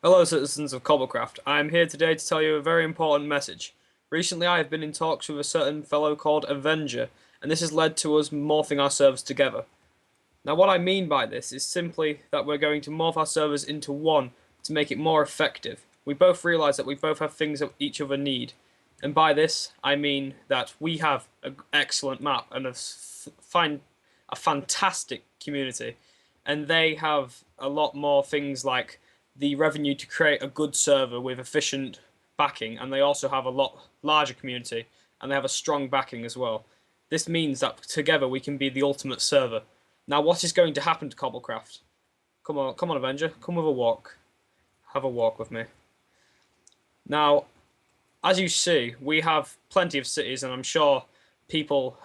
Hello, citizens of Cobblecraft. I am here today to tell you a very important message. Recently, I have been in talks with a certain fellow called Avenger, and this has led to us morphing our servers together. Now, what I mean by this is simply that we're going to morph our servers into one to make it more effective. We both realize that we both have things that each other need, and by this, I mean that we have an excellent map and a fantastic community, and they have a lot more things like the revenue to create a good server with efficient backing, and they also have a lot larger community, and they have a strong backing as well. This means that together we can be the ultimate server. Now, what is going to happen to Cobblecraft? Come on, Avenger, come with a walk. Have a walk with me. Now, as you see, we have plenty of cities, and I'm sure people,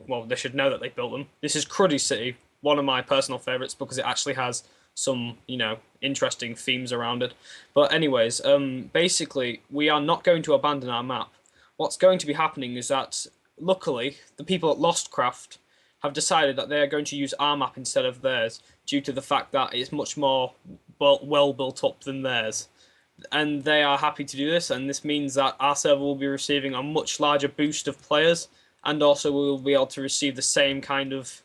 well, they should know that they built them. This is Cruddy City, one of my personal favorites because it actually has some, interesting themes around it. But anyways, basically, we are not going to abandon our map. What's going to be happening is that, luckily, the people at Lostcraft have decided that they are going to use our map instead of theirs, due to the fact that it's much more well built up than theirs, and they are happy to do this, and this means that our server will be receiving a much larger boost of players, and also we will be able to receive the same kind of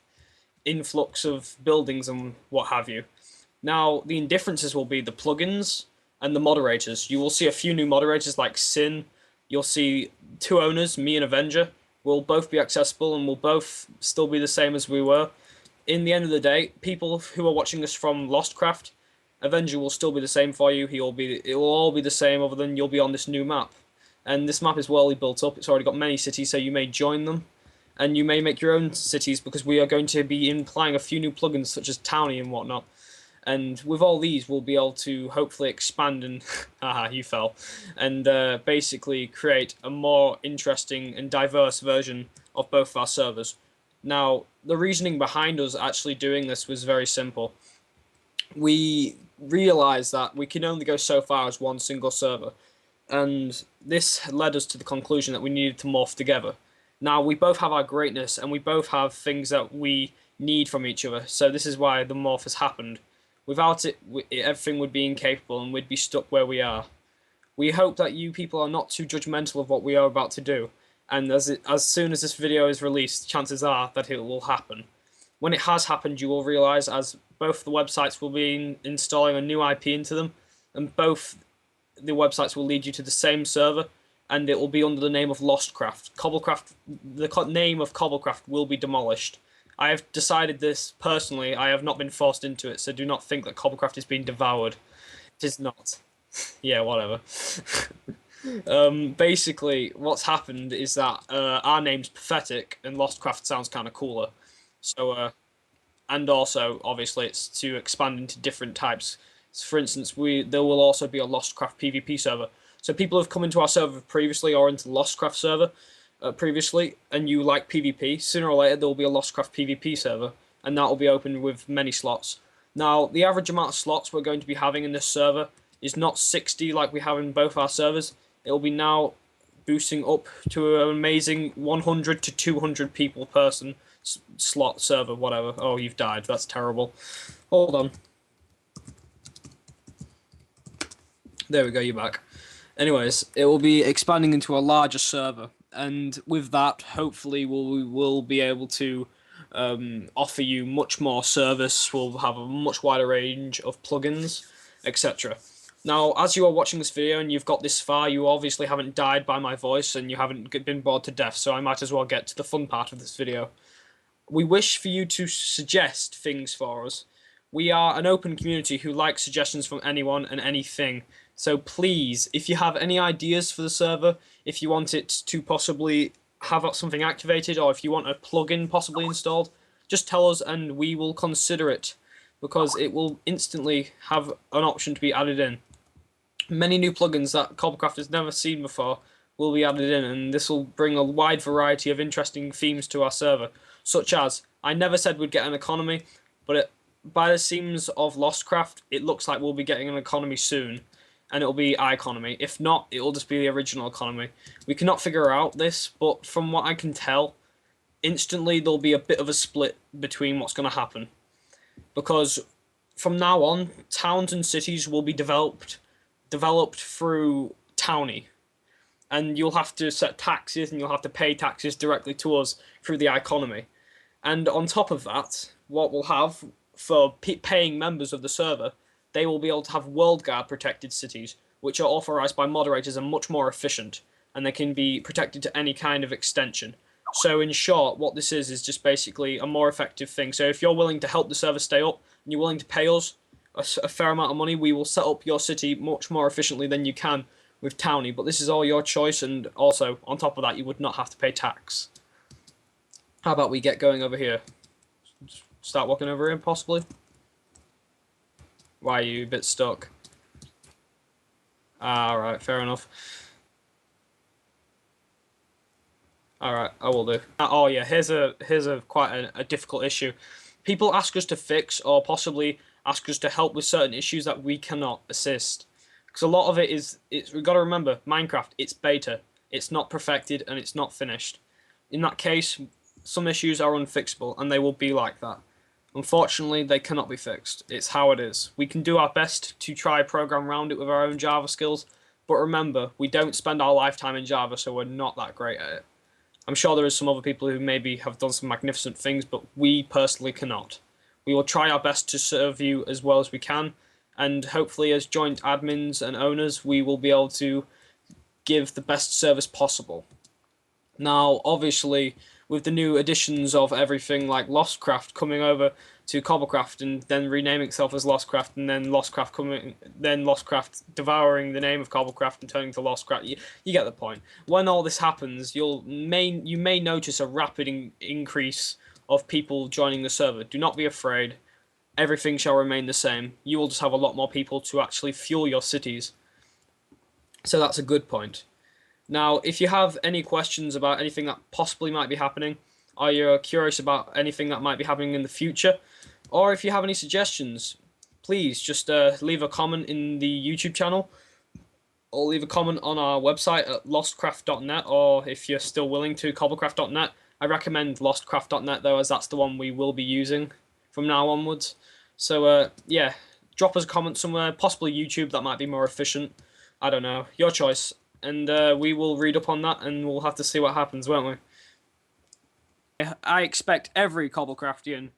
influx of buildings and what have you. Now, the indifferences will be the plugins and the moderators. You will see a few new moderators like Sin. You'll see two owners, me and Avenger, will both be accessible and will both still be the same as we were. In the end of the day, people who are watching us from Lostcraft, Avenger will still be the same for you. It will all be the same, other than you'll be on this new map. And this map is well built up. It's already got many cities, so you may join them. And you may make your own cities, because we are going to be implying a few new plugins such as Townie and whatnot. And with all these, we'll be able to hopefully expand and haha, you fell, and basically create a more interesting and diverse version of both of our servers. Now, the reasoning behind us actually doing this was very simple. We realized that we can only go so far as one single server, and this led us to the conclusion that we needed to morph together. Now, we both have our greatness, and we both have things that we need from each other, so this is why the morph has happened. Without it, everything would be incapable, and we'd be stuck where we are. We hope that you people are not too judgmental of what we are about to do, and as soon as this video is released, chances are that it will happen. When it has happened, you will realize, as both the websites will be installing a new IP into them, and both the websites will lead you to the same server, and it will be under the name of Lostcraft. Cobblecraft, the name of Cobblecraft will be demolished. I have decided this personally. I have not been forced into it, so do not think that Cobblecraft is being devoured. It is not. Yeah, whatever. Basically, what's happened is that our name's pathetic, and Lostcraft sounds kind of cooler. So, and also, obviously, it's to expand into different types. So for instance, there will also be a Lostcraft PvP server. So people have come into our server previously, or into the Lostcraft server previously, and you like PvP, sooner or later there will be a Lostcraft PvP server, and that will be open with many slots. Now, the average amount of slots we're going to be having in this server is not 60 like we have in both our servers. It will be now boosting up to an amazing 100 to 200 people person slot server, whatever. Oh, you've died. That's terrible. Hold on. There we go, you're back. Anyways, it will be expanding into a larger server, and with that, hopefully, we will be able to offer you much more service. We'll have a much wider range of plugins, etc. Now, as you are watching this video and you've got this far, you obviously haven't died by my voice and you haven't been bored to death, so I might as well get to the fun part of this video. We wish for you to suggest things for us. We are an open community who likes suggestions from anyone and anything. So please, if you have any ideas for the server, if you want it to possibly have something activated, or if you want a plugin possibly installed, just tell us and we will consider it, because it will instantly have an option to be added in. Many new plugins that Cobblecraft has never seen before will be added in, and this will bring a wide variety of interesting themes to our server, such as, I never said we'd get an economy, but by the seams of Lostcraft, it looks like we'll be getting an economy soon, and it'll be iEconomy. If not, it'll just be the original economy. We cannot figure out this, but from what I can tell, instantly there'll be a bit of a split between what's going to happen. Because from now on, towns and cities will be developed developed through Townie, and you'll have to set taxes and you'll have to pay taxes directly to us through the economy. And on top of that, what we'll have for paying members of the server, they will be able to have WorldGuard protected cities, which are authorized by moderators and much more efficient, and they can be protected to any kind of extension. So in short, what this is just basically a more effective thing. So if you're willing to help the server stay up and you're willing to pay us a fair amount of money, we will set up your city much more efficiently than you can with Townie. But this is all your choice, and also on top of that, you would not have to pay tax. How about we get going over here? Start walking over here, possibly? Why are you a bit stuck? Alright, fair enough. Alright, I will do. Oh yeah, here's a quite a difficult issue. People ask us to fix or possibly ask us to help with certain issues that we cannot assist. Because a lot of it is, we've got to remember, Minecraft, it's beta. It's not perfected and it's not finished. In that case, some issues are unfixable and they will be like that. Unfortunately, they cannot be fixed. It's how it is. We can do our best to try program around it with our own Java skills, but remember, we don't spend our lifetime in Java, so we're not that great at it. I'm sure there is some other people who maybe have done some magnificent things, but we personally cannot. We will try our best to serve you as well as we can, and hopefully as joint admins and owners, we will be able to give the best service possible. Now, obviously, with the new additions of everything like Lostcraft coming over to Cobblecraft and then renaming itself as Lostcraft, and then Lostcraft devouring the name of Cobblecraft and turning to Lostcraft, you get the point. When all this happens, you may notice a rapid increase of people joining the server. Do not be afraid. Everything shall remain the same. You will just have a lot more people to actually fuel your cities. So that's a good point. Now, if you have any questions about anything that possibly might be happening, or you're curious about anything that might be happening in the future, or if you have any suggestions, please just leave a comment in the YouTube channel, or leave a comment on our website at lostcraft.net, or if you're still willing to, cobblecraft.net. I recommend lostcraft.net though, as that's the one we will be using from now onwards. So yeah, drop us a comment somewhere, possibly YouTube, that might be more efficient. I don't know, your choice. And we will read up on that, and we'll have to see what happens, won't we? I expect every Cobblecraftian,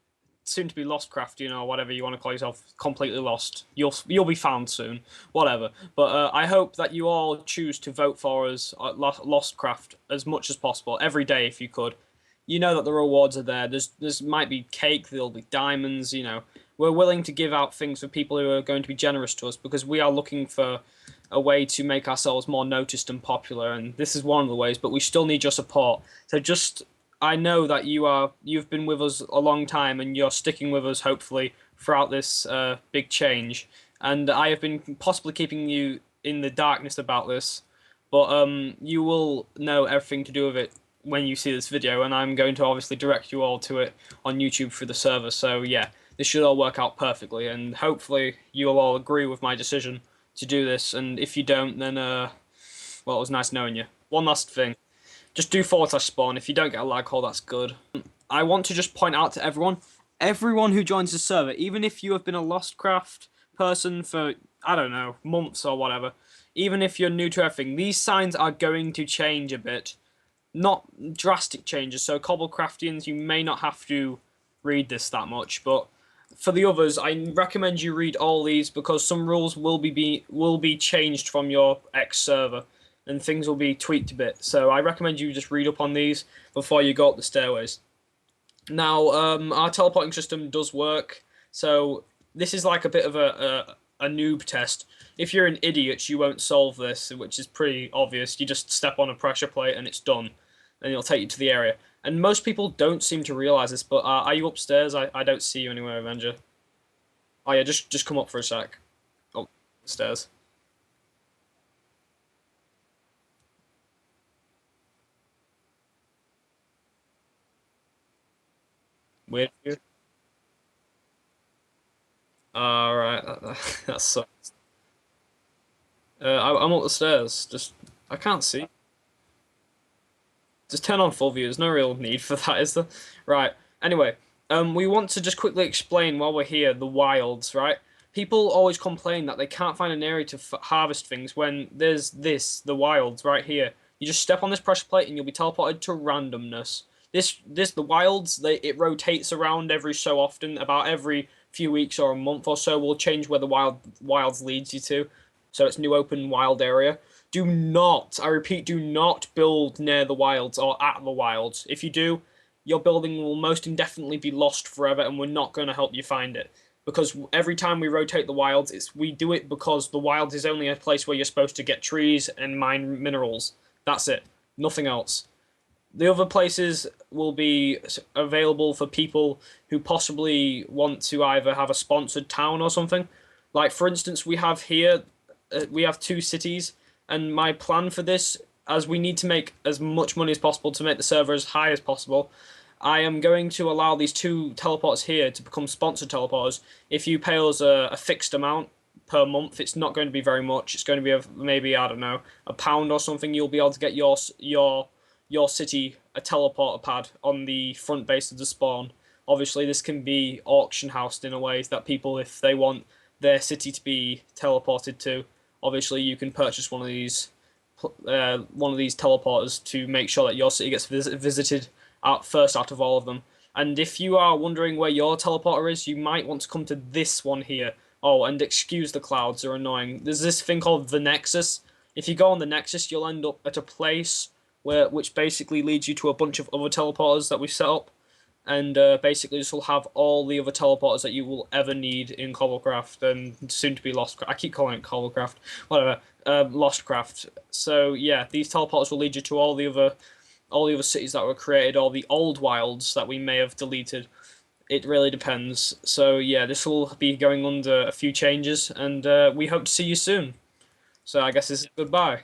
soon to be Lostcraftian or whatever you want to call yourself, completely lost. You'll be found soon, whatever. But I hope that you all choose to vote for us at Lostcraft as much as possible every day if you could. You know that the rewards are there. There's might be cake, there'll be diamonds. You know, we're willing to give out things for people who are going to be generous to us because we are looking for a way to make ourselves more noticed and popular, and this is one of the ways, but we still need your support. So I know that you've been with us a long time and you're sticking with us hopefully throughout this big change, and I have been possibly keeping you in the darkness about this, but you will know everything to do with it when you see this video, and I'm going to obviously direct you all to it on YouTube through the server. So yeah, this should all work out perfectly, and hopefully you'll all agree with my decision to do this, and if you don't, then well, it was nice knowing you. One last thing, just do /spawn. If you don't get a lag hole, that's good. I want to just point out to everyone who joins the server, even if you have been a Lostcraft person for, I don't know, months or whatever, even if you're new to everything, these signs are going to change a bit. Not drastic changes, so Cobblecraftians, you may not have to read this that much, but for the others, I recommend you read all these because some rules will be changed from your X server, and things will be tweaked a bit. So I recommend you just read up on these before you go up the stairways. Now, our teleporting system does work, so this is like a bit of a noob test. If you're an idiot, you won't solve this, which is pretty obvious. You just step on a pressure plate and it's done, and it'll take you to the area. And most people don't seem to realize this, but are you upstairs? I don't see you anywhere, Avenger. Oh yeah, just come up for a sec. Oh, stairs. Weird. Alright, that sucks. I'm up the stairs. I can't see. Just turn on full view. There's no real need for that, is there? Right. Anyway, we want to just quickly explain while we're here the wilds, right? People always complain that they can't find an area to harvest things when there's the wilds right here. You just step on this pressure plate and you'll be teleported to randomness. The wilds, it rotates around every so often, about every few weeks or a month or so. Will change where the wilds leads you to. So it's new open wild area. Do not, I repeat, do not build near the wilds or at the wilds. If you do, your building will most indefinitely be lost forever, and we're not going to help you find it because every time we rotate the wilds, we do it because the wilds is only a place where you're supposed to get trees and mine minerals. That's it. Nothing else. The other places will be available for people who possibly want to either have a sponsored town or something. Like, for instance, we have two cities, and my plan for this, as we need to make as much money as possible to make the server as high as possible, I am going to allow these two teleporters here to become sponsored teleporters. If you pay us a fixed amount per month, it's not going to be very much. It's going to be maybe, I don't know, a pound or something. You'll be able to get your city a teleporter pad on the front base of the spawn. Obviously, this can be auction housed in a way that people, if they want their city to be teleported to, obviously you can purchase one of these teleporters to make sure that your city gets visited out first out of all of them. And if you are wondering where your teleporter is, you might want to come to this one here. Oh, and excuse the clouds, they're annoying. There's this thing called the nexus. If you go on the nexus, you'll end up at a place which basically leads you to a bunch of other teleporters that we've set up. And basically this will have all the other teleporters that you will ever need in Cobblecraft and soon to be Lostcraft. I keep calling it Cobblecraft. Whatever. Lostcraft. So yeah, these teleporters will lead you to all the other cities that were created, all the old wilds that we may have deleted. It really depends. So yeah, this will be going under a few changes, and we hope to see you soon. So I guess this is goodbye.